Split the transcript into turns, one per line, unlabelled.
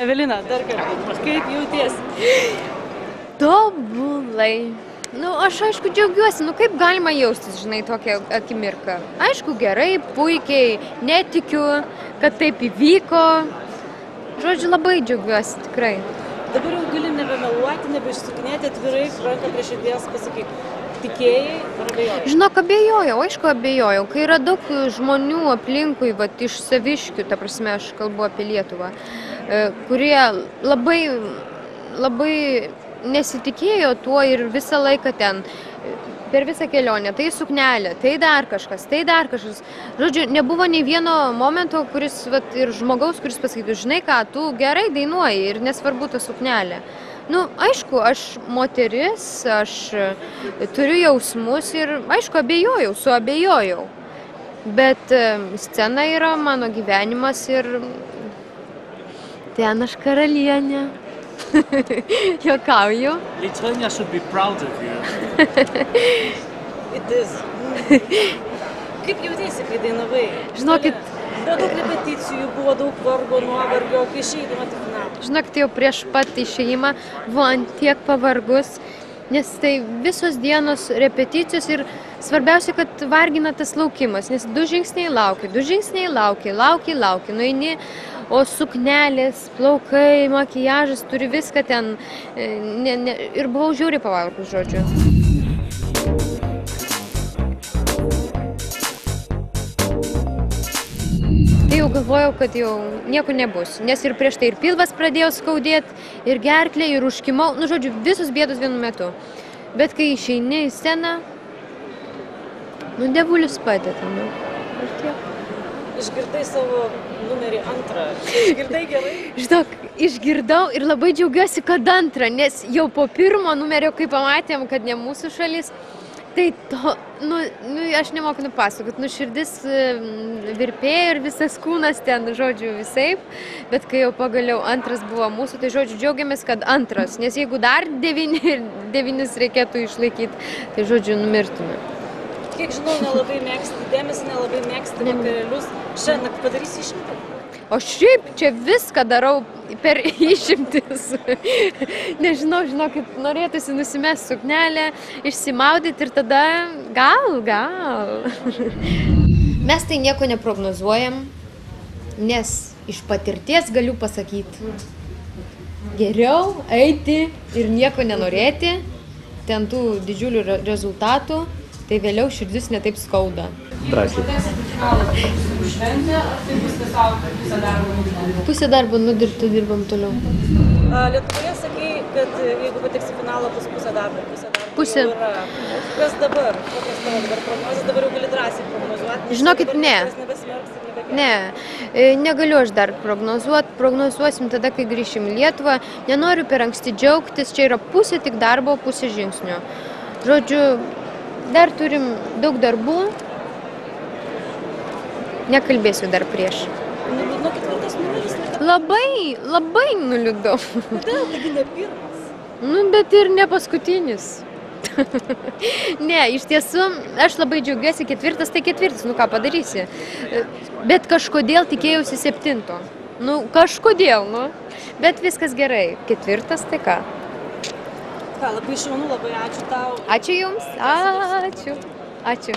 Evelina, dar kartą, kaip jautiesi?
Tobulai. Nu, aš aišku džiaugiuosi, nu kaip galima jaustis, žinai, tokią akimirką. Aišku, gerai, puikiai, netikiu, kad taip įvyko. Žodžiu, labai džiaugiuosi, tikrai.
Dabar jau gali nebemeluoti, nebeišsukinėti atvirai, ranką prie širdies pasakyk. Tikėjai ar abejojai?
Žinok, abejojau, aišku abejojau. Kai yra daug žmonių aplinkui, vat, iš saviškių, ta prasme, aš kalbu apie Lietuvą, kurie labai nesitikėjo tuo ir visą laiką ten, per visą kelionę, tai suknelė, tai dar kažkas. Žodžiu, nebuvo nei vieno momento, kuris, vat, ir žmogaus, kuris pasakytų, žinai ką, tu gerai dainuoji ir nesvarbu ta suknelė. Nu, aišku, aš moteris, aš turiu jausmus ir, aišku, suabejojau. Bet scena yra mano gyvenimas ir ten aš karalienė. Juokauju.
Lithuania should be proud of you.
It is. Kaip jautiesi, kai dainavai?
Žinokit,
buvo daug repeticijų, buvo daug vargo, nuovargio, kai išeidama į finalą.
Žinokit, jau prieš pat išėjimą buvo ant tiek pavargus, nes tai visos dienos repeticijos ir svarbiausia, kad vargina tas laukimas, nes 2 žingsniai lauki, nueini, o suknelės, plaukai, makijažas, turi viską ten ir buvau žiauriai pavargus, žodžiu. Tai jau galvojau, kad jau nieko nebus, nes ir prieš tai ir pilvas pradėjo skaudėti, ir gerklė, ir užkimau, nu žodžiu, visus bėdos vienu metu. Bet kai išeini į sceną, nu devulis padeda, nu, ir tiek.
Išgirdai savo numerį 2. Išgirdai gerai?
Žinok, išgirdau ir labai džiaugiuosi, kad 2, nes jau po 1 numerio, kai pamatėm, kad ne mūsų šalis, tai to, aš nemoku nupasakot, širdis virpėjo ir visas kūnas ten, žodžiu, visaip, bet kai jau pagaliau 2 buvo mūsų, tai žodžiu, džiaugiamės, kad 2, nes jeigu dar 9 reikėtų išlaikyti, tai žodžiu, numirtume.
Kiek žinau, nelabai mėgsti dėmesį, nelabai mėgsti vakarėlius. Šiandien padarysi išimtį?
O šiaip čia viską darau per išimtis. Nežinau, žinokit, norėtųsi nusimesti suknelę, išsimaudyti ir tada gal. Mes tai nieko neprognozuojam, nes iš patirties galiu pasakyti. Geriau eiti ir nieko nenorėti, ten tų didžiulių rezultatų. Tai vėliau širdis netaip skauda.
Drąsiai.
Šventė, ar tai bus tiesiog pusę darbo nudirbti?
Pusę darbo nudirbti, dirbam toliau.
Lietuvoje sakai, kad jeigu pateksi finalą, bus pusę darbo.
Pusė.
Kas dabar? Kokios tavo dabar prognozės? Dabar jau gali drąsiai prognozuoti.
Žinokit, ne. Ne, negaliu aš dar prognozuoti. Prognozuosim tada, kai grįšim į Lietuvą. Nenoriu per anksti džiaugtis. Čia yra pusė tik darbo, pusė žingsnio. Žodžiu, dar turim daug darbų. Nekalbėsiu dar prieš.
Nuliūdno 4 numeris?
Labai nuliūdau.
Kodėl? Taigi ne 1.
Nu, bet ir ne paskutinis. Ne, iš tiesų, aš labai džiaugiuosi, 4 tai 4, nu ką padarysi. Bet kažkodėl tikėjausi 7. Nu, kažkodėl, nu. Bet viskas gerai. 4 tai ką?
Ką, labai šaunu, labai ačiū tau.
Ačiū jums, ačiū.